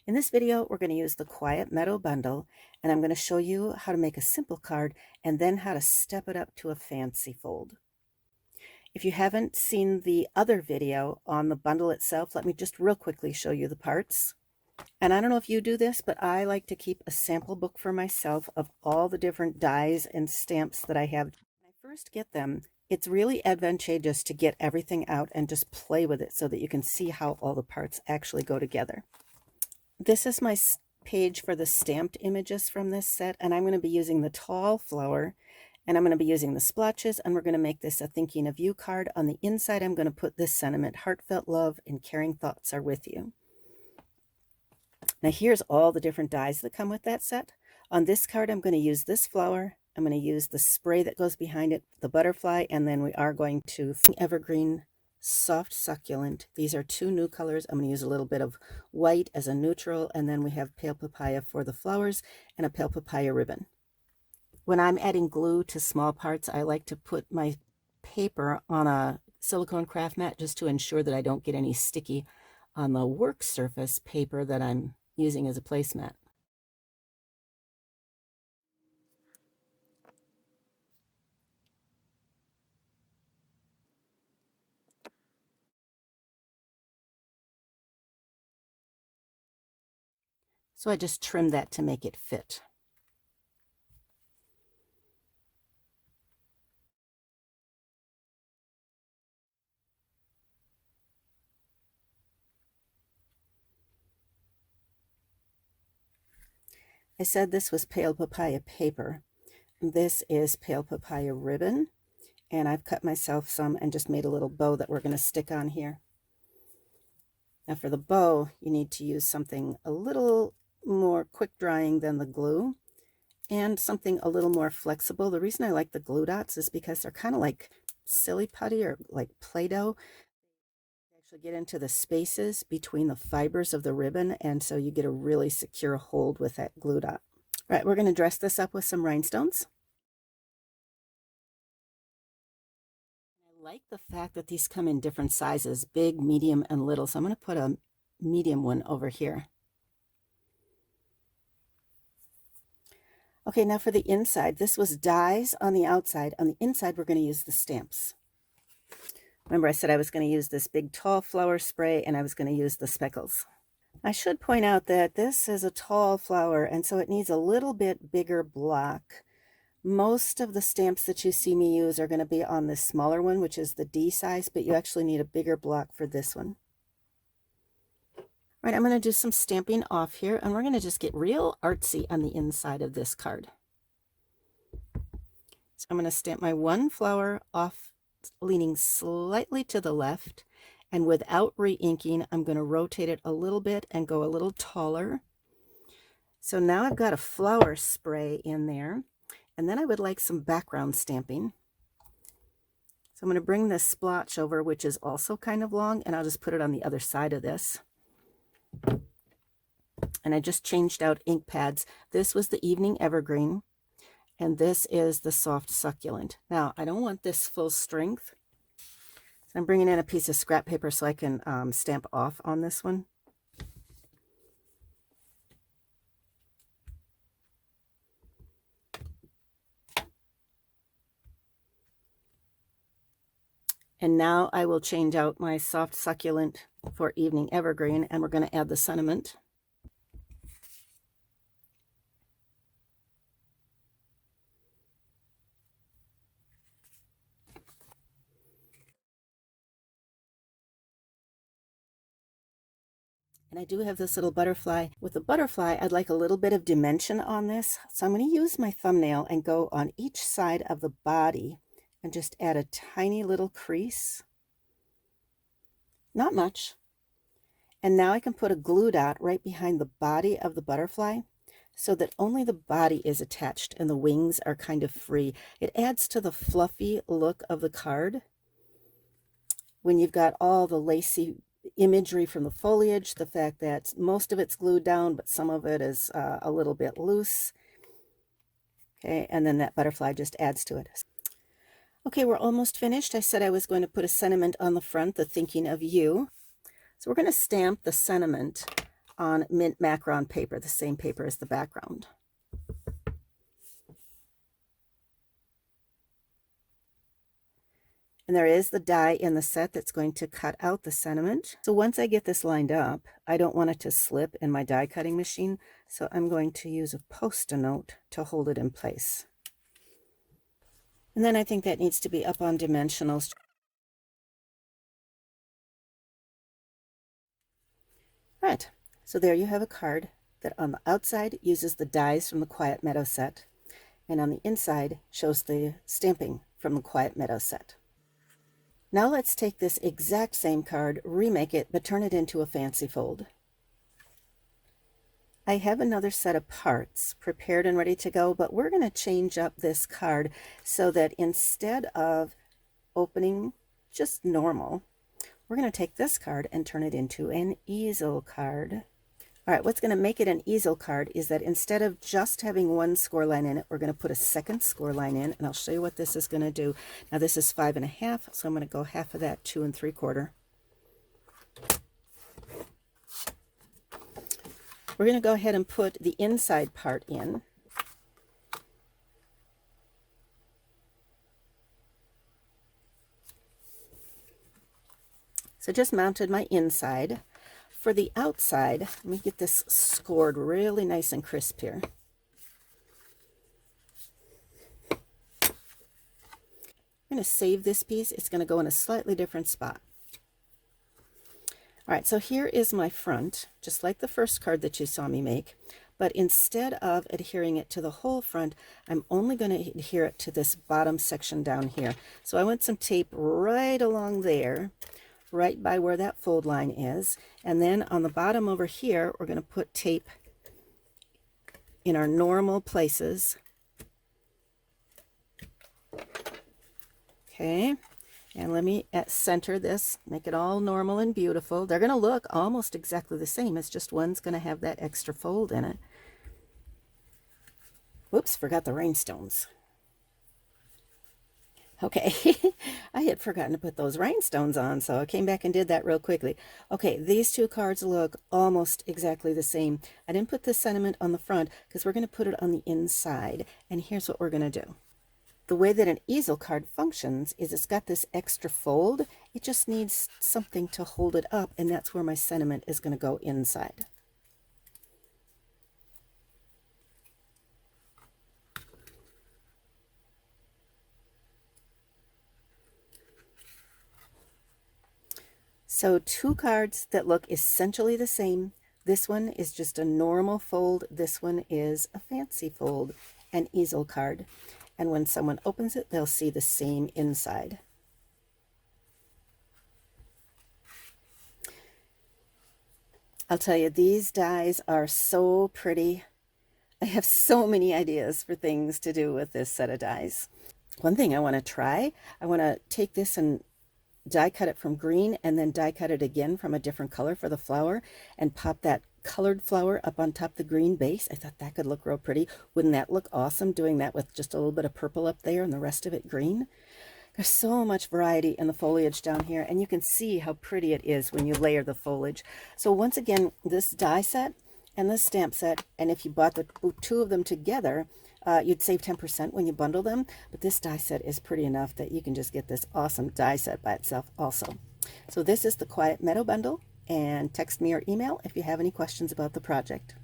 In this video, we're going to use the Quiet Meadow bundle, and I'm going to show you how to make a simple card and then how to step it up to a fancy fold. If you haven't seen the other video on the bundle itself, let me just real quickly show you the parts. And I don't know if you do this, but I like to keep a sample book for myself of all the different dies and stamps that I have. When I first get them, it's really advantageous to get everything out and just play with it so that you can see how all the parts actually go together. This is my page for the stamped images from this set, and I'm going to be using the tall flower, and I'm going to be using the splotches, and we're going to make this a thinking of you card. On the inside, I'm going to put this sentiment: heartfelt love and caring thoughts are with you. Now here's all the different dies that come with that set. On this card, I'm going to use this flower. I'm going to use the spray that goes behind it, the butterfly, and then we are going to evergreen soft succulent. These are two new colors. I'm going to use a little bit of white as a neutral, and then we have pale papaya for the flowers and a pale papaya ribbon. When I'm adding glue to small parts, I like to put my paper on a silicone craft mat just to ensure that I don't get any sticky on the work surface paper that I'm using as a placemat. So I just trimmed that to make it fit. I said this was pale papaya paper. This is pale papaya ribbon, and I've cut myself some and just made a little bow that we're going to stick on here. Now for the bow, you need to use something a little more quick drying than the glue and something a little more flexible. The reason I like the glue dots is because they're kind of like silly putty or like Play-Doh. They actually get into the spaces between the fibers of the ribbon, and so you get a really secure hold with that glue dot. All right, we're going to dress this up with some rhinestones. I like the fact that these come in different sizes, big, medium, and little. So I'm going to put a medium one over here. Okay, now for the inside, this was dies on the outside. On the inside, we're going to use the stamps. Remember, I said I was going to use this big tall flower spray, and I was going to use the speckles. I should point out that this is a tall flower, and so it needs a little bit bigger block. Most of the stamps that you see me use are going to be on this smaller one, which is the D size, but you actually need a bigger block for this one. All right, I'm going to do some stamping off here, and we're going to just get real artsy on the inside of this card. So I'm going to stamp my one flower off, leaning slightly to the left, and without re-inking, I'm going to rotate it a little bit and go a little taller. So now I've got a flower spray in there, and then I would like some background stamping. So I'm going to bring this splotch over, which is also kind of long, and I'll just put it on the other side of this. And I just changed out ink pads. This was the Evening Evergreen, and this is the Soft Succulent. Now, I don't want this full strength, so I'm bringing in a piece of scrap paper so I can stamp off on this one. And now I will change out my Soft Succulent for Evening Evergreen, and we're going to add the sentiment. And I do have this little butterfly. With the butterfly, I'd like a little bit of dimension on this. So I'm going to use my thumbnail and go on each side of the body and just add a tiny little crease. Not much. And now I can put a glue dot right behind the body of the butterfly so that only the body is attached and the wings are kind of free. It adds to the fluffy look of the card when you've got all the lacy imagery from the foliage, the fact that most of it's glued down, but some of it is a little bit loose. Okay, and then that butterfly just adds to it. Okay, we're almost finished. I said I was going to put a sentiment on the front, the thinking of you. So we're going to stamp the sentiment on mint macaron paper, the same paper as the background. And there is the die in the set that's going to cut out the sentiment. So once I get this lined up, I don't want it to slip in my die cutting machine, so I'm going to use a Post-it note to hold it in place. And then I think that needs to be up on dimensionals. Right, so there you have a card that on the outside uses the dies from the Quiet Meadow set, and on the inside shows the stamping from the Quiet Meadow set. Now let's take this exact same card, remake it, but turn it into a fancy fold. I have another set of parts prepared and ready to go, but we're going to change up this card so that instead of opening just normal, we're going to take this card and turn it into an easel card. All right, what's going to make it an easel card is that instead of just having one score line in it, we're going to put a second score line in, and I'll show you what this is going to do. Now this is 5.5, so I'm going to go half of that, 2 3/4. We're going to go ahead and put the inside part in. So just mounted my inside. For the outside, let me get this scored really nice and crisp here. I'm going to save this piece. It's going to go in a slightly different spot. All right, so here is my front, just like the first card that you saw me make, but instead of adhering it to the whole front, I'm only going to adhere it to this bottom section down here. So I want some tape right along there, right by where that fold line is, and then on the bottom over here we're going to put tape in our normal places. Okay, and let me center this, make it all normal and beautiful. They're going to look almost exactly the same, it's just one's going to have that extra fold in it. Whoops, forgot the rhinestones. Okay, I had forgotten to put those rhinestones on, so I came back and did that real quickly. Okay, these two cards look almost exactly the same. I didn't put the sentiment on the front because we're going to put it on the inside, and here's what we're going to do. The way that an easel card functions is it's got this extra fold. It just needs something to hold it up, and that's where my sentiment is going to go inside. So two cards that look essentially the same. This one is just a normal fold. This one is a fancy fold, an easel card. And when someone opens it, they'll see the same inside. I'll tell you, these dies are so pretty. I have so many ideas for things to do with this set of dies. One thing I want to try, I want to take this and die cut it from green and then die cut it again from a different color for the flower and pop that colored flower up on top of the green base. I thought that could look real pretty. Wouldn't that look awesome doing that with just a little bit of purple up there and the rest of it green? There's so much variety in the foliage down here, and you can see how pretty it is when you layer the foliage. So once again, this die set and this stamp set, and if you bought the two of them together, you'd save 10% when you bundle them, but this die set is pretty enough that you can just get this awesome die set by itself also. So this is the Quiet Meadow bundle, and text me or email if you have any questions about the project.